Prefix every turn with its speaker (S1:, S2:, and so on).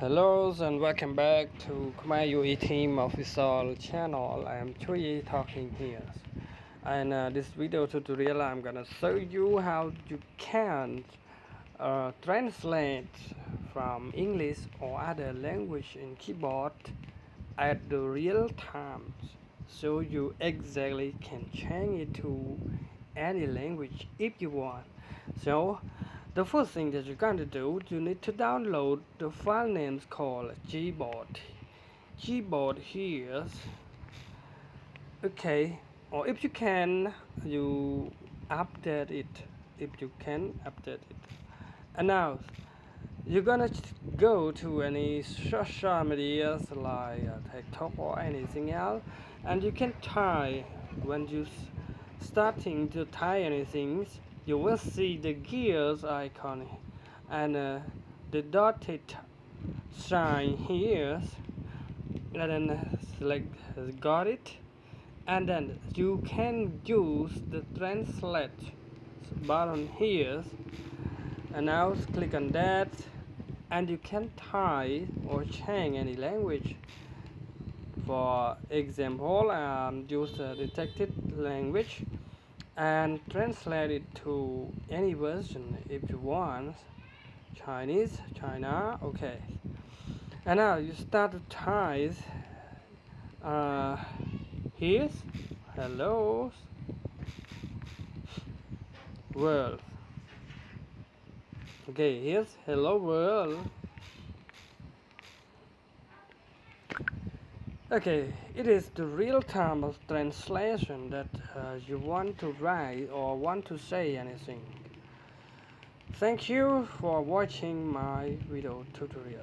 S1: Hello and welcome back to Khmerue Teams Official Channel. I am CHHUOY talking here. And this video tutorial I'm gonna show you how you can translate from English or other language in keyboard at the real time. So you exactly can change it to any language if you want. So the first thing that you're going to do, you need to download the file names called Gboard. Gboard here, okay, or if you can, you update it. If you can update it. And now you're gonna go to any social medias like TikTok or anything else, and you can type. When you starting to type anything, you will see the gears icon and the dotted sign here, and then select got it, and then you can use the translate button here, and now click on that, and you can type or change any language. For example, use the detected language and translate it to any version if you want. Chinese, China, okay. And now you start to type here's hello world. Okay, here's hello world. Okay, it is the real time of translation that you want to write or want to say anything. Thank you for watching my video tutorials.